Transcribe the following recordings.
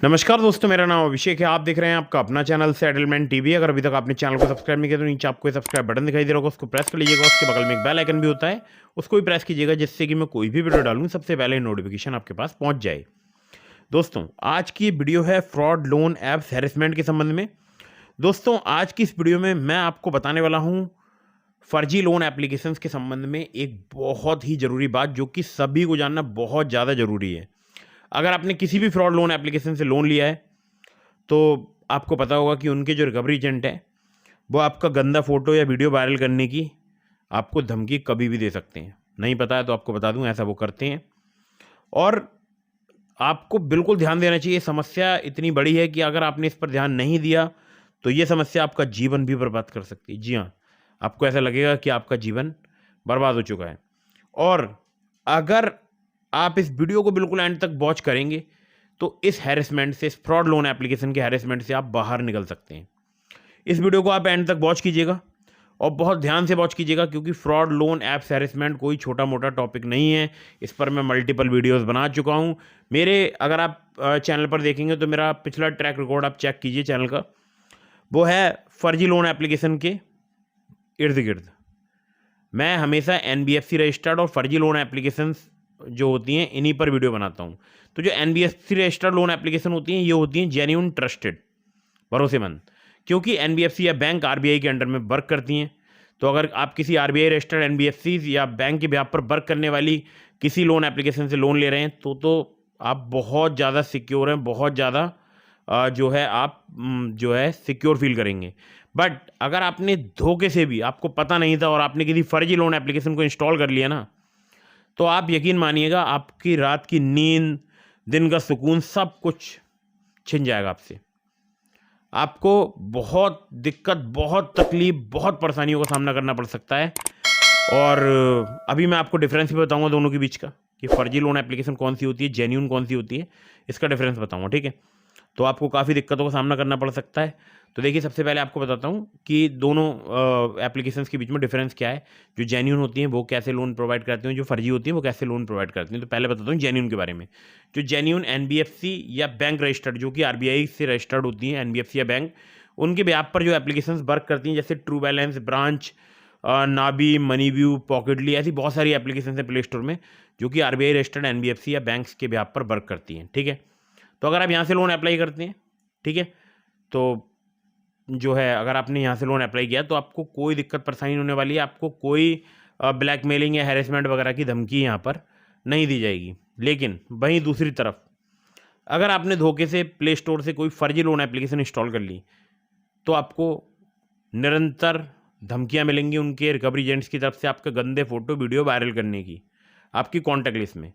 नमस्कार दोस्तों, मेरा नाम अभिषेक है। आप देख रहे हैं आपका अपना चैनल सेटलमेंट टीवी। अगर अभी तक आपने चैनल को सब्सक्राइब नहीं किया तो नीचे आपको सब्सक्राइब बटन दिखाई दे रहा होगा, उसको प्रेस कर लीजिएगा। उसके बगल में एक बेल आइकन भी होता है, उसको भी प्रेस कीजिएगा, जिससे कि मैं कोई भी वीडियो डालूं सबसे पहले नोटिफिकेशन आपके पास पहुंच जाए। दोस्तों, आज की वीडियो है फ्रॉड लोन ऐप्स हैरेसमेंट के संबंध में। दोस्तों, आज की इस वीडियो में मैं आपको बताने वाला हूँ फर्जी लोन एप्लीकेशंस के संबंध में एक बहुत ही ज़रूरी बात, जो कि सभी को जानना बहुत ज़्यादा ज़रूरी है। अगर आपने किसी भी फ्रॉड लोन एप्लीकेशन से लोन लिया है तो आपको पता होगा कि उनके जो रिकवरी एजेंट है वो आपका गंदा फोटो या वीडियो वायरल करने की आपको धमकी कभी भी दे सकते हैं। नहीं पता है तो आपको बता दूं, ऐसा वो करते हैं। और आपको बिल्कुल ध्यान देना चाहिए। समस्या इतनी बड़ी है कि अगर आपने इस पर ध्यान नहीं दिया तो ये समस्या आपका जीवन भी बर्बाद कर सकती है। जी हाँ, आपको ऐसा लगेगा कि आपका जीवन बर्बाद हो चुका है। और अगर आप इस वीडियो को बिल्कुल एंड तक वॉच करेंगे तो इस हैरेसमेंट से, इस फ्रॉड लोन एप्लीकेशन के हैरेसमेंट से आप बाहर निकल सकते हैं। इस वीडियो को आप एंड तक वॉच कीजिएगा और बहुत ध्यान से वॉच कीजिएगा, क्योंकि फ्रॉड लोन ऐप्स हैरेसमेंट कोई छोटा मोटा टॉपिक नहीं है। इस पर मैं मल्टीपल वीडियोस बना चुका हूं। मेरे, अगर आप चैनल पर देखेंगे तो मेरा पिछला ट्रैक रिकॉर्ड आप चेक कीजिए चैनल का, वो है फर्जी लोन एप्लीकेशन के इर्द गिर्द। मैं हमेशा एनबीएफसी रजिस्टर्ड और फर्जी लोन एप्लीकेशंस जो होती हैं इन्हीं पर वीडियो बनाता हूं। तो जो एनबीएफसी रजिस्टर्ड लोन एप्लीकेशन होती हैं ये होती हैं जेन्युइन, ट्रस्टेड, भरोसेमंद, क्योंकि एनबीएफसी या बैंक आरबीआई के अंडर में वर्क करती हैं। तो अगर आप किसी आरबीआई रजिस्टर्ड एनबीएफसी या बैंक के ब्याज पर वर्क करने वाली किसी लोन एप्लीकेशन से लोन ले रहे हैं तो आप बहुत ज़्यादा सिक्योर हैं, बहुत ज़्यादा जो है आप जो है सिक्योर फील करेंगे। बट अगर आपने धोखे से भी, आपको पता नहीं था और आपने किसी फर्जी लोन एप्लीकेशन को इंस्टॉल कर लिया ना, तो आप यकीन मानिएगा आपकी रात की नींद, दिन का सुकून, सब कुछ छिन जाएगा आपसे। आपको बहुत दिक्कत, बहुत तकलीफ, बहुत परेशानियों का सामना करना पड़ सकता है। और अभी मैं आपको डिफरेंस भी बताऊंगा दोनों के बीच का, कि फर्जी लोन एप्लीकेशन कौन सी होती है, जेन्यून कौन सी होती है, इसका डिफरेंस बताऊंगा, ठीक है। तो आपको काफ़ी दिक्कतों का सामना करना पड़ सकता है। तो देखिए, सबसे पहले आपको बताता हूँ कि दोनों एप्लीकेशंस के बीच में डिफरेंस क्या है। जो जेन्यून होती हैं वो कैसे लोन प्रोवाइड करती हैं, जो फर्जी होती हैं वो कैसे लोन प्रोवाइड करती हैं। तो पहले बताता हूँ जेन्यून के बारे में। जो जेन्यून एनबीएफसी या बैंक रजिस्टर्ड, जो कि आरबीआई से रजिस्टर्ड होती हैं, एनबीएफसी या बैंक, उनके ब्याज पर जो एप्लीकेशंस वर्क करती हैं, जैसे true balance, branch, Nabi, MoneyView, पॉकेटली, ऐसी बहुत सारी एप्लीकेशन है प्ले स्टोर में जो कि आरबीआई रजिस्टर्ड एनबीएफसी या बैंक्स के ब्याज पर वर्क करती हैं, ठीक है। तो अगर आप यहाँ से लोन अप्लाई करते हैं, ठीक है, तो जो है अगर आपने यहाँ से लोन अप्लाई किया तो आपको कोई दिक्कत परेशानी नहीं होने वाली है। आपको कोई ब्लैकमेलिंग या हैरेसमेंट वगैरह की धमकी यहाँ पर नहीं दी जाएगी। लेकिन वहीं दूसरी तरफ, अगर आपने धोखे से प्ले स्टोर से कोई फर्जी लोन एप्लीकेशन इंस्टॉल कर ली तो आपको निरंतर धमकियाँ मिलेंगी उनके रिकवरी एजेंट्स की तरफ से, आपके गंदे फोटो वीडियो वायरल करने की, आपकी कॉन्टैक्ट लिस्ट में।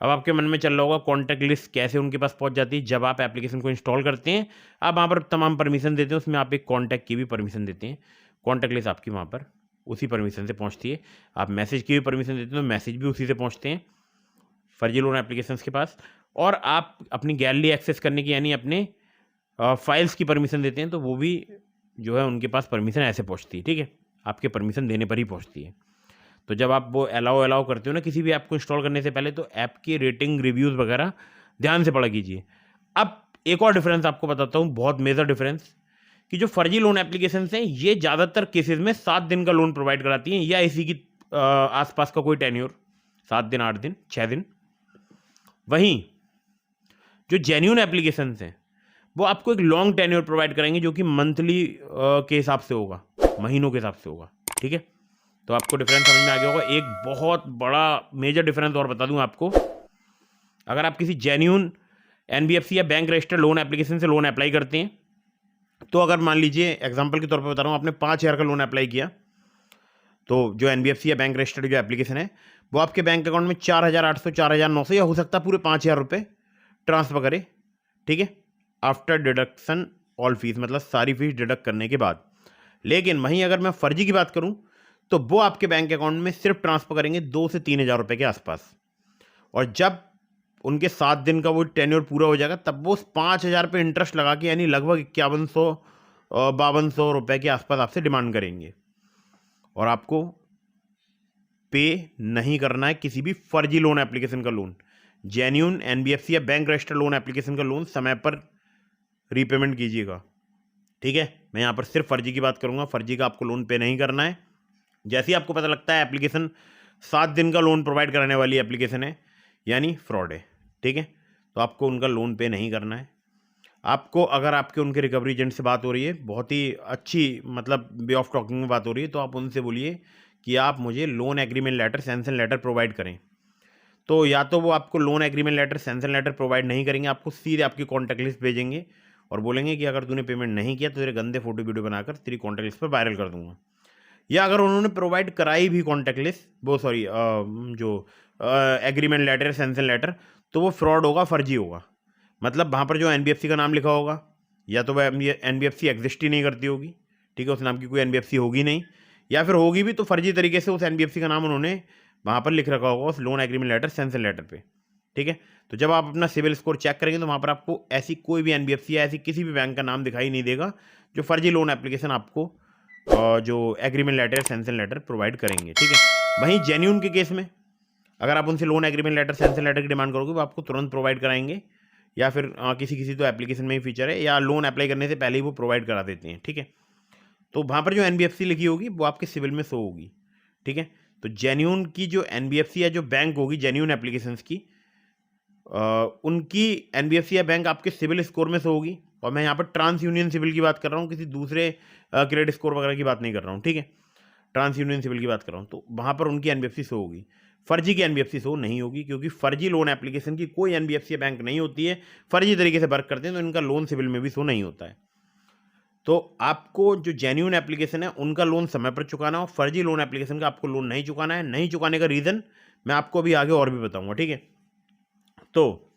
अब आपके मन में चल रहा होगा कॉन्टैक्ट लिस्ट कैसे उनके पास पहुंच जाती है। जब आप एप्लीकेशन को इंस्टॉल करते हैं, आप वहाँ पर तमाम परमिशन देते हैं, उसमें आप एक कॉन्टैक्ट की भी परमिशन देते हैं। कॉन्टैक्ट लिस्ट आपकी वहाँ पर उसी परमिशन से पहुँचती है। आप मैसेज की भी परमिशन देते हैं तो मैसेज भी उसी से पहुँचते हैं फर्जी लोन एप्लीकेशन के पास। और आप अपनी गैलरी एक्सेस करने की, यानी अपने फाइल्स की परमिशन देते हैं तो वो भी जो है उनके पास परमिशन ऐसे पहुँचती है, ठीक है, आपके परमिशन देने पर ही पहुँचती है। तो जब आप वो अलाउ करते हो ना किसी भी ऐप को इंस्टॉल करने से पहले, तो ऐप की रेटिंग, रिव्यूज़ वगैरह ध्यान से पढ़ा कीजिए। अब एक और डिफरेंस आपको बताता हूँ, बहुत मेजर डिफरेंस, कि जो फर्जी लोन एप्लीकेशन हैं ये ज़्यादातर केसेस में 7 दिन का लोन प्रोवाइड कराती हैं, या इसी की आसपास का कोई टेन्योर, 7 दिन, 8 दिन, 6 दिन। वहीं जो जेन्यून एप्लीकेशन हैं वो आपको एक लॉन्ग टेन्योर प्रोवाइड करेंगे, जो कि मंथली के हिसाब से होगा, महीनों के हिसाब से होगा, ठीक है। तो आपको डिफरेंस समझ में आ गया होगा। एक बहुत बड़ा मेजर डिफरेंस और बता दूं आपको, अगर आप किसी जेन्यून एनबीएफसी या बैंक रजिस्टर्ड लोन एप्लीकेशन से लोन अप्लाई करते हैं, तो अगर मान लीजिए एग्जांपल के तौर पे बता रहा हूँ, आपने 5,000 का लोन अप्लाई किया, तो जो एनबीएफसी या बैंक रजिस्टर्ड जो एप्लीकेशन है वो आपके बैंक अकाउंट में 4,800, 4,900 या हो सकता है पूरे 5,000 रुपये ट्रांसफर करे, ठीक है, आफ्टर डिडक्शन ऑल फीस, मतलब सारी फीस डिडक्ट करने के बाद। लेकिन वहीं अगर मैं फर्जी की बात करूं तो वो आपके बैंक अकाउंट में सिर्फ ट्रांसफर करेंगे 2 से 3,000 रुपये के आसपास। और जब उनके 7 दिन का वो टेन्योर पूरा हो जाएगा तब वो 5,000 पे इंटरेस्ट लगा के, यानी लगभग 5,100 5,200 रुपये के आसपास आपसे डिमांड करेंगे। और आपको पे नहीं करना है किसी भी फर्जी लोन एप्लीकेशन का लोन, जेन्युइन एनबीएफसी या बैंक रजिस्टर्ड लोन एप्लीकेशन का लोन समय पर रीपेमेंट कीजिएगा। ठीक है, मैं यहाँ पर सिर्फ फर्जी की बात करूँगा, फर्जी का आपको लोन पे नहीं करना है। जैसे ही आपको पता लगता है एप्लीकेशन 7 दिन का लोन प्रोवाइड कराने वाली एप्लीकेशन है यानी फ्रॉड है, ठीक है, तो आपको उनका लोन पे नहीं करना है। आपको अगर आपके उनके रिकवरी एजेंट से बात हो रही है, बहुत ही अच्छी मतलब वे ऑफ टॉकिंग में बात हो रही है, तो आप उनसे बोलिए कि आप मुझे loan agreement letter, sanction letter provide करें। तो या तो वो आपको loan agreement letter, sanction letter provide नहीं करेंगे, आपको सीधे आपकी कॉन्टैक्ट लिस्ट भेजेंगे और बोलेंगे कि अगर तूने पेमेंट नहीं किया तो तेरे गंदे फोटो वीडियो बनाकर तेरी कॉन्टैक्ट लिस्ट पर वायरल कर दूंगा। या अगर उन्होंने प्रोवाइड कराई भी कॉन्टैक्ट लिस्ट, वो सॉरी जो एग्रीमेंट लेटर, सैंक्शन लेटर, तो वो फ्रॉड होगा, फर्जी होगा। मतलब वहाँ पर जो एनबीएफसी का नाम लिखा होगा या तो वह एनबीएफसी एग्जिस्ट ही नहीं करती होगी, ठीक है, उस नाम की कोई एनबीएफसी होगी नहीं, या फिर होगी भी तो फर्जी तरीके से उस एनबीएफसी का नाम उन्होंने वहाँ पर लिख रखा होगा उस loan agreement letter, sanction letter पे। ठीक है, तो जब आप अपना सिविल स्कोर चेक करेंगे तो वहाँ पर आपको ऐसी कोई भी एनबीएफसी या ऐसी किसी भी बैंक का नाम दिखाई नहीं देगा जो फर्जी लोन एप्लीकेशन आपको जो agreement letter, sanction letter provide करेंगे। ठीक है, वहीं जेन्यून के केस में अगर आप उनसे loan agreement letter, sanction letter की डिमांड करोगे वो आपको तुरंत प्रोवाइड कराएंगे, या फिर किसी तो एप्लीकेशन में ही फीचर है, या लोन अप्लाई करने से पहले ही वो प्रोवाइड करा देते हैं। ठीक है, तो वहाँ पर जो एनबीएफसी लिखी होगी वो आपके सिविल में शो होगी। ठीक है, तो जेन्यून की जो एनबीएफसी या जो बैंक होगी जेन्यून एप्लीकेशंस की, उनकी एनबीएफसी या बैंक आपके सिविल स्कोर में शो होगी। और मैं यहाँ पर ट्रांस यूनियन सिविल की बात कर रहा हूँ, किसी दूसरे क्रेडिट स्कोर वगैरह की बात नहीं कर रहा हूँ। ठीक है, ट्रांस यूनियन सिविल की बात कर रहा हूँ, तो वहाँ पर उनकी एनबीएफसी शो होगी। फर्जी की एनबीएफसी शो नहीं होगी, क्योंकि फर्जी लोन एप्लीकेशन की कोई एनबीएफसी या बैंक नहीं होती है, फर्जी तरीके से वर्क करते हैं, तो इनका लोन सिविल में भी शो नहीं होता है। तो आपको जो जेन्यून एप्लीकेशन है उनका लोन समय पर चुकाना हो, फर्जी लोन एप्लीकेशन का आपको लोन नहीं चुकाना है। नहीं चुकाने का रीज़न मैं आपको अभी आगे और भी बताऊंगा। ठीक है, तो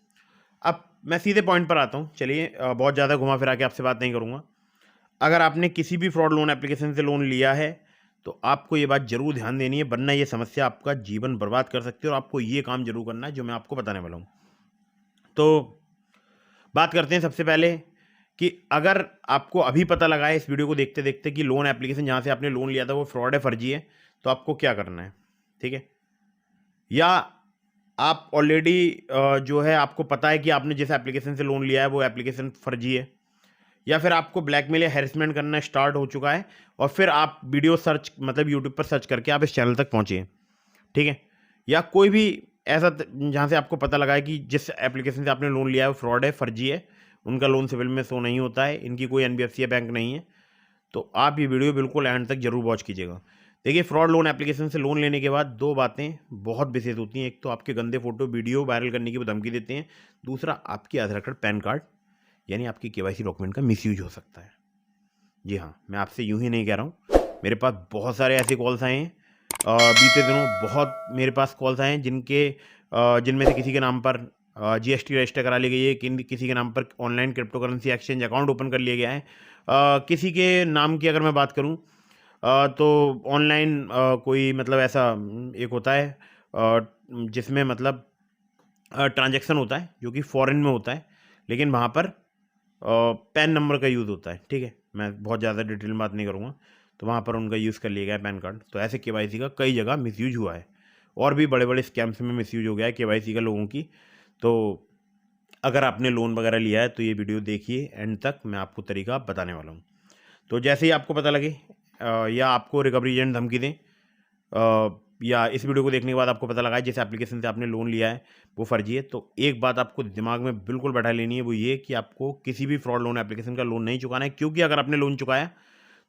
अब मैं सीधे पॉइंट पर आता हूँ। चलिए, बहुत ज़्यादा घुमा फिरा के आपसे बात नहीं करूँगा। अगर आपने किसी भी फ्रॉड लोन एप्लीकेशन से लोन लिया है तो आपको ये बात जरूर ध्यान देनी है, वरना ये समस्या आपका जीवन बर्बाद कर सकती है, और आपको ये काम जरूर करना है जो मैं आपको बताने वाला हूँ। तो बात करते हैं सबसे पहले कि अगर आपको अभी पता लगा है इस वीडियो को देखते देखते कि लोन एप्लीकेशन जहाँ से आपने लोन लिया था वो फ्रॉड है, फर्जी है, तो आपको क्या करना है। ठीक है, या आप ऑलरेडी जो है आपको पता है कि आपने जिस एप्लीकेशन से लोन लिया है वो एप्लीकेशन फर्जी है, या फिर आपको ब्लैकमेल या हैरेसमेंट करना स्टार्ट हो चुका है और फिर आप वीडियो सर्च मतलब यूट्यूब पर सर्च करके आप इस चैनल तक पहुँचे हैं। ठीक है, या कोई भी ऐसा जहाँ से आपको पता लगा है कि जिस एप्लीकेशन से आपने लोन लिया है वो फ्रॉड है, फर्जी है, उनका लोन सिविल में शो नहीं होता है, इनकी कोई एनबीएफसी या बैंक नहीं है, तो आप ये वीडियो बिल्कुल एंड तक जरूर वॉच कीजिएगा। देखिए, फ्रॉड लोन एप्लीकेशन से लोन लेने के बाद दो बातें बहुत विशेष होती हैं। एक तो आपके गंदे फोटो वीडियो वायरल करने की वो धमकी देते हैं, दूसरा आपकी आधार कार्ड, पैन कार्ड यानी आपकी केवाईसी डॉक्यूमेंट का मिसयूज हो सकता है। जी हाँ, मैं आपसे यूं ही नहीं कह रहा हूँ, मेरे पास बहुत सारे ऐसे कॉल्स आए हैं, बीते दिनों बहुत मेरे पास कॉल्स आए हैं जिनमें से किसी के नाम पर जीएसटी रजिस्टर करा ली गई है, किसी के नाम पर online crypto currency exchange account open कर लिया गया है, किसी के नाम की अगर मैं बात करूं तो ऑनलाइन कोई मतलब ऐसा एक होता है जिसमें मतलब ट्रांजैक्शन होता है जो कि फॉरेन में होता है, लेकिन वहाँ पर पैन नंबर का यूज़ होता है। ठीक है, मैं बहुत ज़्यादा डिटेल में बात नहीं करूँगा, तो वहाँ पर उनका यूज़ कर लिया गया है पैन कार्ड। तो ऐसे केवाईसी का कई जगह मिसयूज हुआ है, और भी बड़े बड़े स्कैम्स में मिसयूज हो गया है केवाईसी का लोगों की। तो अगर आपने लोन वगैरह लिया है तो ये वीडियो देखिए एंड तक, मैं आपको तरीका बताने वाला हूँ। तो जैसे ही आपको पता लगे या आपको रिकवरी एजेंट धमकी दें, या इस वीडियो को देखने के बाद आपको पता लगा है जिस एप्लीकेशन से आपने लोन लिया है वो फर्जी है, तो एक बात आपको दिमाग में बिल्कुल बैठा लेनी है, वो ये कि आपको किसी भी फ्रॉड लोन एप्लीकेशन का लोन नहीं चुकाना है। क्योंकि अगर आपने लोन चुकाया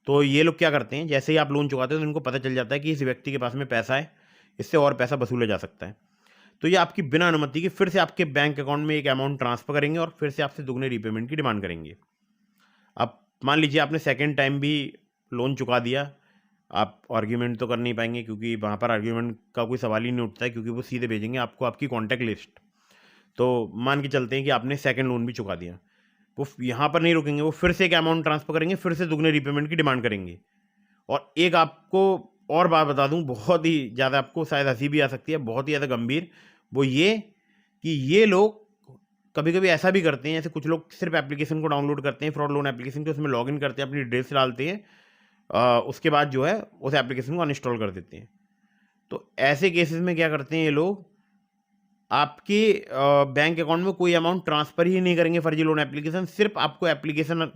तो ये लोग क्या करते हैं, जैसे ही आप लोन चुकाते हैं तो इनको पता चल जाता है कि इस व्यक्ति के पास में पैसा है, इससे और पैसा वसूला जा सकता है, तो ये आपकी बिना अनुमति के फिर से आपके बैंक अकाउंट में एक अमाउंट ट्रांसफर करेंगे और फिर से आपसे दुगने रीपेमेंट की डिमांड करेंगे। अब मान लीजिए आपने सेकेंड टाइम भी लोन चुका दिया, आप आर्ग्यूमेंट तो कर नहीं पाएंगे, क्योंकि वहाँ पर आर्ग्यूमेंट का कोई सवाल ही नहीं उठता है, क्योंकि वो सीधे भेजेंगे आपको आपकी कॉन्टैक्ट लिस्ट। तो मान के चलते हैं कि आपने सेकंड लोन भी चुका दिया, वो यहाँ पर नहीं रुकेंगे, वो फिर से एक अमाउंट ट्रांसफर करेंगे, फिर से दुगने रीपेमेंट की डिमांड करेंगे। और एक आपको और बात बता दूँ, बहुत ही ज़्यादा आपको शायद हंसी भी आ सकती है, बहुत ही ज़्यादा गंभीर, वो ये कि ये लोग कभी कभी ऐसा भी करते हैं, जैसे कुछ लोग सिर्फ एप्लीकेशन को डाउनलोड करते हैं फ्रॉड लोन एप्लीकेशन के, उसमें लॉगिन करते हैं, अपनी डिटेल्स डालते हैं, उसके बाद जो है उस एप्लीकेशन को अनइंस्टॉल कर देते हैं। तो ऐसे केसेस में क्या करते हैं ये लोग, आपके बैंक अकाउंट में कोई अमाउंट ट्रांसफ़र ही नहीं करेंगे फर्जी लोन एप्लीकेशन, सिर्फ आपको एप्लीकेशन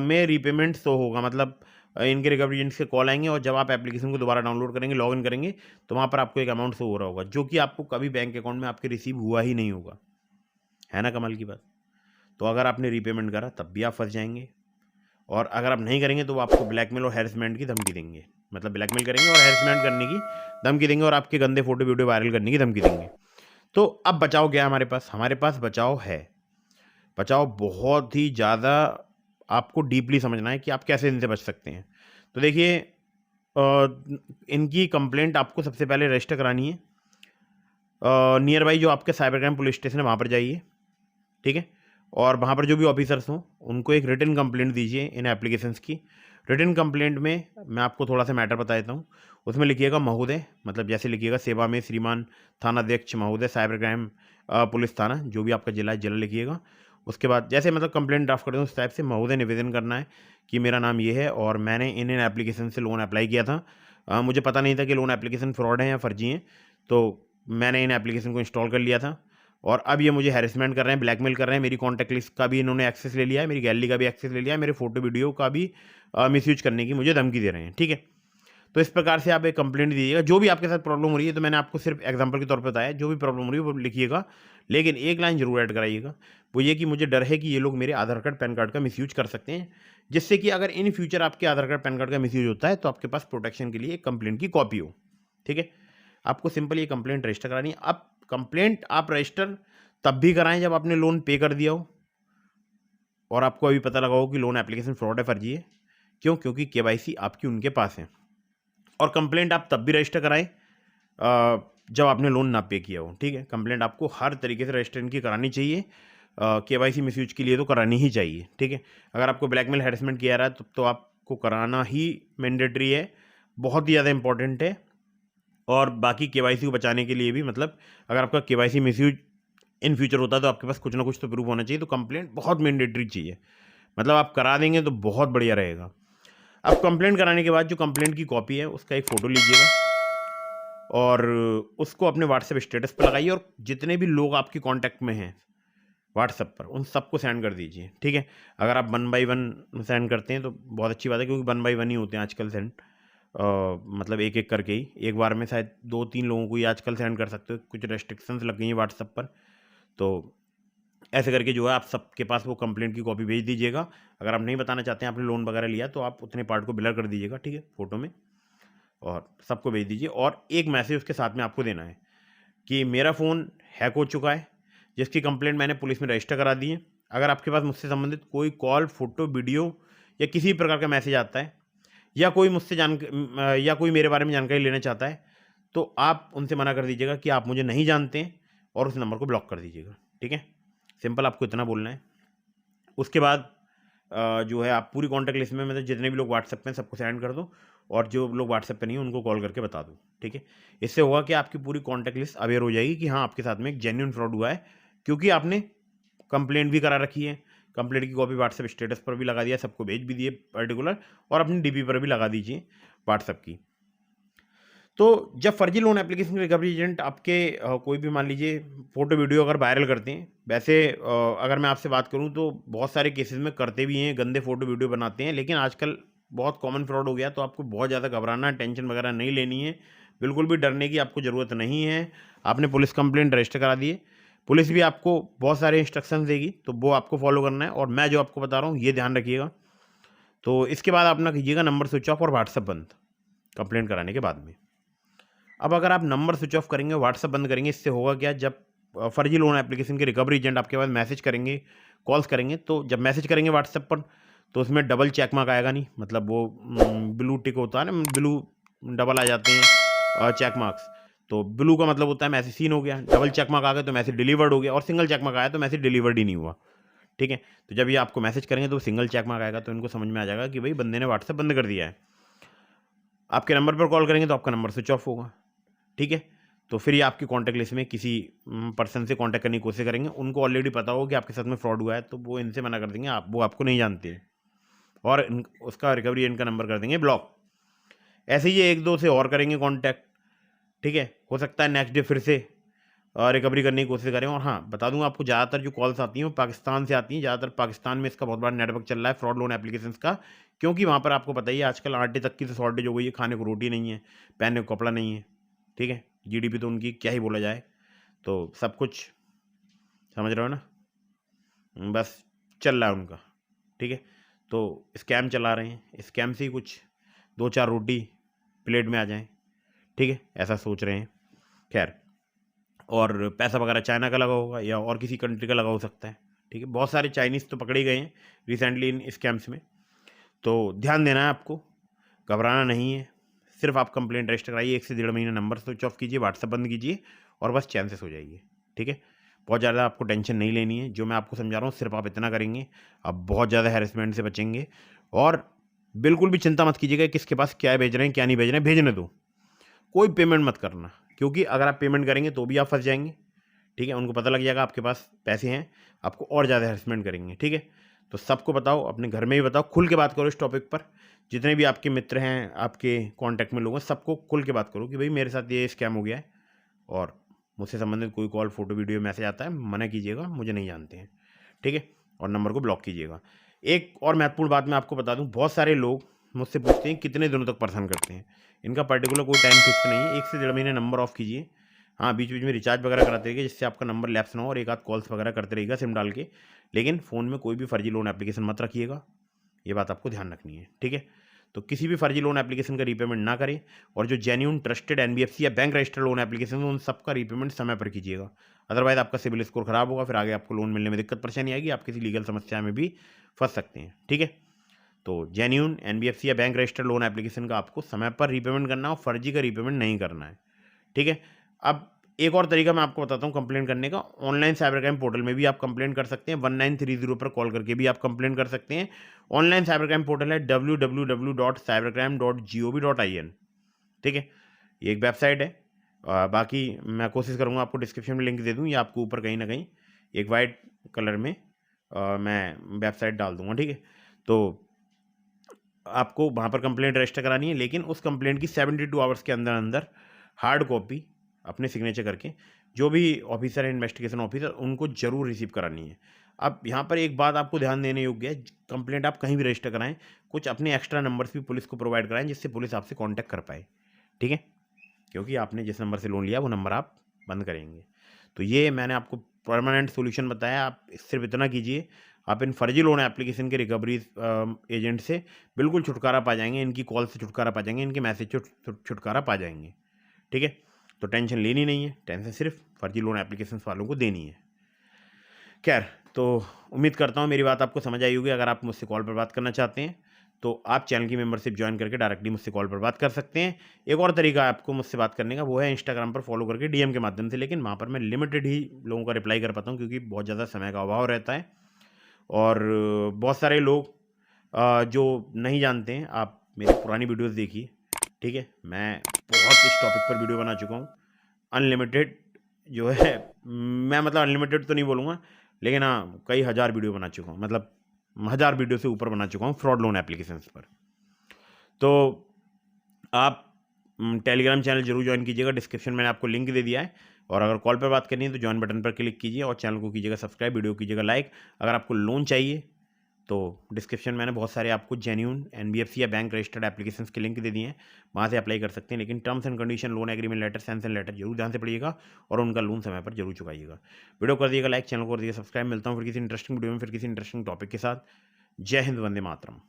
में रीपेमेंट शो होगा। मतलब इनके रिकवरी एजेंट्स के कॉल आएंगे और जब आप एप्लीकेशन को दोबारा डाउनलोड करेंगे, लॉगिन करेंगे, तो वहाँ पर आपको एक अमाउंट शो हो रहा होगा, जो कि आपको कभी बैंक अकाउंट में आपके रिसीव हुआ ही नहीं होगा। है ना कमाल की बात। तो अगर आपने रीपेमेंट करा तब भी आप फंस जाएंगे, और अगर आप नहीं करेंगे तो वो आपको ब्लैकमेल और हैरेसमेंट की धमकी देंगे। मतलब ब्लैकमेल करेंगे और हैरेसमेंट करने की धमकी देंगे, और आपके गंदे फोटो वीडियो वायरल करने की धमकी देंगे। तो अब बचाव क्या है हमारे पास बचाव है। बचाव बहुत ही ज़्यादा आपको डीपली समझना है कि आप कैसे इनसे बच सकते हैं। तो देखिए, इनकी कंप्लेंट आपको सबसे पहले रजिस्टर करानी है। नियर बाई जो आपके साइबर क्राइम पुलिस स्टेशन है वहाँ पर जाइए, ठीक है, और वहाँ पर जो भी ऑफिसर्स हों उनको एक रिटन कंप्लेंट दीजिए इन एप्लीकेशंस की। रिटन कंप्लेंट में मैं आपको थोड़ा सा मैटर बता देता हूँ। उसमें लिखिएगा महोदय, मतलब जैसे लिखिएगा सेवा में श्रीमान थानाध्यक्ष महोदय, साइबर क्राइम पुलिस थाना, जो भी आपका जिला है जिला लिखिएगा। उसके बाद जैसे मतलब कंप्लेंट ड्राफ्ट करते हैं उस टाइप से महोदय निवेदन करना है कि मेरा नाम ये है और मैंने इन एप्लीकेशन से लोन अप्लाई किया था। मुझे पता नहीं था कि लोन एप्लीकेशन फ्रॉड है या फर्जी हैं, तो मैंने इन एप्लीकेशन को इंस्टॉल कर लिया था, और अब ये मुझे हैरेसमेंट कर रहे हैं, ब्लैकमेल कर रहे हैं। मेरी कॉन्टैक्ट लिस्ट का भी इन्होंने एक्सेस ले लिया है, मेरी गैलरी का भी एक्सेस ले लिया है, मेरे फोटो वीडियो का भी मिसयूज करने की मुझे धमकी दे रहे हैं, ठीक है। तो इस प्रकार से आप एक कंप्लेंट दीजिएगा। जो भी आपके साथ प्रॉब्लम हो रही है, तो मैंने आपको सिर्फ एग्जांपल के तौर पर बताया, जो भी प्रॉब्लम हो रही है वो लिखिएगा, लेकिन एक लाइन जरूर ऐड कराइएगा, वो ये कि मुझे डर है कि ये लोग मेरे आधार कार्ड पैन कार्ड का मिसयूज कर सकते हैं, जिससे कि अगर इन फ्यूचर आपके आधार कार्ड पैन कार्ड का मिसयूज होता है तो आपके पास प्रोटेक्शन के लिए एक कंप्लेंट की कॉपी हो, ठीक है। आपको सिंपल ये कंप्लेंट रजिस्टर करानी है। अब कंप्लेंट आप रजिस्टर तब भी कराएं जब आपने लोन पे कर दिया हो और आपको अभी पता लगा हो कि लोन एप्लीकेशन फ्रॉड है, फर्जी है। क्यों? क्योंकि केवाईसी आपकी उनके पास है। और कंप्लेंट आप तब भी रजिस्टर कराएं जब आपने लोन ना पे किया हो, ठीक है। कंप्लेंट आपको हर तरीके से रजिस्टर इनकी करानी चाहिए, केवाईसी मिसयूज के लिए तो करानी ही चाहिए, ठीक है। अगर आपको ब्लैकमेल हैरेसमेंट किया रहा है तो आपको कराना ही मैंडेटरी है, बहुत ही ज़्यादा इंपॉर्टेंट है। और बाकी केवाईसी को बचाने के लिए भी, मतलब अगर आपका केवाईसी मिसयूज इन फ्यूचर होता है तो आपके पास कुछ ना कुछ तो प्रूफ होना चाहिए। तो कंप्लेंट बहुत मैंडेटरी चाहिए, मतलब आप करा देंगे तो बहुत बढ़िया रहेगा। अब कंप्लेंट कराने के बाद जो कंप्लेंट की कॉपी है उसका एक फ़ोटो लीजिएगा और उसको अपने व्हाट्सएप स्टेटस पर लगाइए, और जितने भी लोग आपके कांटेक्ट में हैं व्हाट्सएप पर उन सबको सेंड कर दीजिए, ठीक है। अगर आप 1 बाई 1 सेंड करते हैं तो बहुत अच्छी बात है, क्योंकि 1 बाई 1 ही होते हैं आजकल सेंड। मतलब एक एक करके ही, एक बार में शायद 2-3 लोगों को ही आजकल सेंड कर सकते हो, कुछ रेस्ट्रिक्शंस लग गई हैं व्हाट्सएप पर। तो ऐसे करके जो है आप सबके पास वो कंप्लेंट की कॉपी भेज दीजिएगा। अगर आप नहीं बताना चाहते हैं आपने लोन वगैरह लिया तो आप उतने पार्ट को ब्लर कर दीजिएगा, ठीक है, फोटो में, और सबको भेज दीजिए। और एक मैसेज उसके साथ में आपको देना है कि मेरा फ़ोन हैक हो चुका है, जिसकी कंप्लेंट मैंने पुलिस में रजिस्टर करा दी है। अगर आपके पास मुझसे संबंधित कोई कॉल, फोटो, वीडियो या किसी प्रकार का मैसेज आता है, या कोई मुझसे या कोई मेरे बारे में जानकारी लेना चाहता है, तो आप उनसे मना कर दीजिएगा कि आप मुझे नहीं जानते हैं, और उस नंबर को ब्लॉक कर दीजिएगा, ठीक है। सिंपल आपको इतना बोलना है। उसके बाद जो है आप पूरी कॉन्टैक्ट लिस्ट में, मतलब जितने भी लोग व्हाट्सएप पे हैं सबको सेंड कर दो, और जो लोग व्हाट्सएप पे नहीं है उनको कॉल करके बता दो, ठीक है। इससे होगा कि आपकी पूरी कॉन्टैक्ट लिस्ट अवेयर हो जाएगी कि हाँ आपके साथ में एक जेन्युइन फ्रॉड हुआ है, क्योंकि आपने कंप्लेंट भी करा रखी है। कंप्लेंट की कॉपी व्हाट्सएप स्टेटस पर भी लगा दिया, सबको भेज भी दिए पर्टिकुलर, और अपनी डीपी पर भी लगा दीजिए व्हाट्सएप की। तो जब फर्जी लोन एप्लीकेशन के रिकवरी एजेंट आपके कोई भी मान लीजिए फ़ोटो वीडियो अगर वायरल करते हैं, वैसे अगर मैं आपसे बात करूं तो बहुत सारे केसेस में करते भी हैं, गंदे फ़ोटो वीडियो बनाते हैं, लेकिन आजकल बहुत कॉमन फ्रॉड हो गया। तो आपको बहुत ज़्यादा घबराना, टेंशन वगैरह नहीं लेनी है, बिल्कुल भी डरने की आपको ज़रूरत नहीं है। आपने पुलिस कंप्लेंट रजिस्टर करा दी है, पुलिस भी आपको बहुत सारे इंस्ट्रक्शन देगी, तो वो आपको फॉलो करना है, और मैं जो आपको बता रहा हूँ ये ध्यान रखिएगा। तो इसके बाद आप ना कीजिएगा नंबर स्विच ऑफ और व्हाट्सअप बंद कंप्लेंट कराने के बाद में। अब अगर आप नंबर स्विच ऑफ करेंगे, व्हाट्सएप बंद करेंगे, इससे होगा क्या, जब फर्जी लोन एप्लीकेशन के रिकवरी एजेंट आपके पास मैसेज करेंगे, कॉल्स करेंगे, तो जब मैसेज करेंगे व्हाट्सएप पर तो उसमें डबल चेक मार्क आएगा नहीं, मतलब वो ब्लू टिक होता है ना, ब्लू डबल आ जाते हैं चेक मार्क्स। तो ब्लू का मतलब होता है मैसेज सीन हो गया, डबल चेक मार्क आ गया तो मैसेज डिलीवर्ड हो गया, और सिंगल चेक मार्क आया तो मैसेज डिलीवर्ड ही नहीं हुआ, ठीक है। तो जब ये आपको मैसेज करेंगे तो सिंगल चेक मार्क आएगा, तो इनको समझ में आ जाएगा कि भाई बंदे ने व्हाट्सएप बंद कर दिया है। आपके नंबर पर कॉल करेंगे तो आपका नंबर स्विच ऑफ होगा, ठीक है। तो फिर ये आपकी कॉन्टैक्ट लिस्ट में किसी पर्सन से कॉन्टैक्ट करने की कोशिश करेंगे, उनको ऑलरेडी पता हो कि आपके साथ में फ्रॉड हुआ है, तो वो इनसे मना कर देंगे, वो आपको नहीं जानते हैं, और उसका रिकवरी एजेंट का नंबर कर देंगे ब्लॉक। ऐसे ही ये 1-2 से और करेंगे कॉन्टैक्ट, ठीक है। हो सकता है नेक्स्ट डे फिर से रिकवरी करने की कोशिश करें। और हाँ, बता दूँ आपको, ज़्यादातर जो कॉल्स आती हैं वो पाकिस्तान से आती हैं। ज़्यादातर पाकिस्तान में इसका बहुत बड़ा नेटवर्क चल रहा है फ्रॉड लोन एप्लीकेशंस का, क्योंकि वहाँ पर आपको पता ही है आजकल आटे तक की तो शॉर्टेज हो गई है, खाने को रोटी नहीं है, पहनने को कपड़ा नहीं है, ठीक है? जीडीपी तो उनकी क्या ही बोला जाए, तो सब कुछ समझ रहे हो ना? बस चल रहा है उनका, ठीक है? तो स्कैम चला रहे हैं, स्कैम से ही कुछ 2-4 रोटी प्लेट में आ जाएँ, ठीक है? ऐसा सोच रहे हैं। खैर, और पैसा वगैरह चाइना का लगा होगा या और किसी कंट्री का लगा हो सकता है, ठीक है? बहुत सारे चाइनीज़ तो पकड़े गए हैं रिसेंटली इन स्कैम्स में। तो ध्यान देना है आपको, घबराना नहीं है, सिर्फ आप कंप्लेंट रजिस्टर कराइए, 1 से 1.5 महीने नंबर स्विच ऑफ कीजिए, व्हाट्सएप बंद कीजिए और बस चैन से सो जाइए, ठीक है? बहुत ज़्यादा आपको टेंशन नहीं लेनी है, जो मैं आपको समझा रहा हूँ सिर्फ आप इतना करेंगे, आप बहुत ज़्यादा हैरेसमेंट से बचेंगे। और बिल्कुल भी चिंता मत कीजिएगा किसके पास क्या भेज रहे हैं, क्या नहीं भेज रहे हैं, भेजने दो। कोई पेमेंट मत करना, क्योंकि अगर आप पेमेंट करेंगे तो भी आप फँस जाएँगे, ठीक है? उनको पता लग जाएगा आपके पास पैसे हैं, आपको और ज़्यादा हैरेसमेंट करेंगे, ठीक है? तो सबको बताओ, अपने घर में भी बताओ, खुल के बात करो इस टॉपिक पर। जितने भी आपके मित्र हैं, आपके कॉन्टैक्ट में लोग हैं, सबको खुल के बात करो कि भई मेरे साथ ये स्कैम हो गया है और मुझसे संबंधित कोई कॉल, फ़ोटो, वीडियो, मैसेज आता है, मना कीजिएगा, मुझे नहीं जानते हैं, ठीक है? और नंबर को ब्लॉक कीजिएगा। एक और महत्वपूर्ण बात मैं आपको बता दूँ, बहुत सारे लोग मुझसे पूछते हैं कितने दिनों तक परेशान करते हैं। इनका पर्टिकुलर कोई टाइम फिक्स नहीं है, 1 से 1.5 महीने नंबर ऑफ कीजिए। हाँ, बीच-बीच में रिचार्ज वगैरह कराते रहिए जिससे आपका नंबर लैप्स ना हो, और एक आध कॉल्स वगैरह करते रहिएगा सिम डाल के। लेकिन फ़ोन में कोई भी फर्जी लोन एप्लीकेशन मत रखिएगा, ये बात आपको ध्यान रखनी है, ठीक है? तो किसी भी फर्जी लोन एप्लीकेशन का रीपेमेंट ना करें, और जो जेन्युइन ट्रस्टेड एनबीएफसी या बैंक रजिस्टर्ड लोन एप्लीकेशन है, उन सब का रीपेमेंट समय पर कीजिएगा। अदरवाइज़ आपका सिबिल स्कोर खराब होगा, फिर आगे आपको लोन मिलने में दिक्कत परेशानी आएगी, आप किसी लीगल समस्या में भी फँस सकते हैं, ठीक है? तो जेन्युइन एनबीएफसी या बैंक रजिस्टर्ड लोन एप्लीकेशन का आपको समय पर रीपेमेंट करना है और फर्जी का रीपेमेंट नहीं करना है, ठीक है? अब एक और तरीका मैं आपको बताता हूँ कंप्लेंट करने का। ऑनलाइन साइबर क्राइम पोर्टल में भी आप कंप्लेंट कर सकते हैं, 1930 पर कॉल करके भी आप कंप्लेंट कर सकते हैं। ऑनलाइन साइबर क्राइम पोर्टल है www.cybercrime.gov.in, ठीक है? ये एक वेबसाइट है। बाकी मैं कोशिश करूँगा आपको डिस्क्रिप्शन में लिंक दे दूँ या आपको ऊपर कहीं ना कहीं एक वाइट कलर में मैं वेबसाइट डाल दूँगा, ठीक है? तो आपको वहाँ पर कंप्लेंट रजिस्टर करानी है, लेकिन उस कंप्लेंट की 72 आवर्स के अंदर अंदर हार्ड कॉपी अपने सिग्नेचर करके जो भी ऑफिसर है, इन्वेस्टिगेशन ऑफिसर, उनको ज़रूर रिसीव करानी है। अब यहाँ पर एक बात आपको ध्यान देने योग्य है, कंप्लेंट आप कहीं भी रजिस्टर कराएं, कुछ अपने एक्स्ट्रा नंबर्स भी पुलिस को प्रोवाइड कराएं जिससे पुलिस आपसे कांटेक्ट कर पाए, ठीक है? क्योंकि आपने जिस नंबर से लोन लिया वो नंबर आप बंद करेंगे। तो ये मैंने आपको परमानेंट सॉल्यूशन बताया, आप सिर्फ इतना कीजिए, आप इन फर्जी लोन एप्लीकेशन के रिकवरी एजेंट से बिल्कुल छुटकारा पा जाएंगे, इनकी कॉल से छुटकारा पा जाएंगे, इनके मैसेज से छुटकारा पा जाएंगे, ठीक है? तो टेंशन लेनी नहीं है, टेंशन सिर्फ फर्जी लोन एप्लीकेशन वालों को देनी है। खैर, तो उम्मीद करता हूँ मेरी बात आपको समझ आई होगी। अगर आप मुझसे कॉल पर बात करना चाहते हैं तो आप चैनल की मेंबरशिप ज्वाइन करके डायरेक्टली मुझसे कॉल पर बात कर सकते हैं। एक और तरीका है आपको मुझसे बात करने का, वो है इंस्टाग्राम पर फॉलो करके डीएम के माध्यम से, लेकिन वहाँ पर मैं लिमिटेड ही लोगों का रिप्लाई कर पाता हूँ क्योंकि बहुत ज़्यादा समय का अभाव रहता है। और बहुत सारे लोग जो नहीं जानते हैं, आप मेरी पुरानी वीडियोज़ देखिए, ठीक है? मैं बहुत इस टॉपिक पर वीडियो बना चुका हूँ। अनलिमिटेड जो है, मैं मतलब अनलिमिटेड तो नहीं बोलूँगा, लेकिन हाँ, कई हज़ार वीडियो बना चुका हूँ, मतलब 1000 वीडियो से ऊपर बना चुका हूँ फ्रॉड लोन एप्लीकेशंस पर। तो आप टेलीग्राम चैनल जरूर ज्वाइन कीजिएगा, डिस्क्रिप्शन में मैंने आपको लिंक दे दिया है। और अगर कॉल पर बात करनी है तो ज्वाइन बटन पर क्लिक कीजिए और चैनल को कीजिएगा सब्सक्राइब, वीडियो कीजिएगा लाइक। अगर आपको लोन चाहिए तो डिस्क्रिप्शन में मैंने बहुत सारे आपको जेन्युइन एनबीएफसी या बैंक रजिस्टर्ड एप्लीकेशंस के लिंक दे दिए हैं, वहाँ से अप्लाई कर सकते हैं। लेकिन terms and condition, loan agreement letter, sanction letter जरूर ध्यान से पढ़िएगा और उनका लोन समय पर जरूर चुकाइएगा। वीडियो कर दिएगा लाइक, चैनल को कर दिएगा सब्सक्राइब। मिलता हूँ फिर किसी इंटरेस्टिंग वीडियो में, फिर किसी इंटरेस्टिंग टॉपिक के साथ। जय हिंद, वंदे मातरम।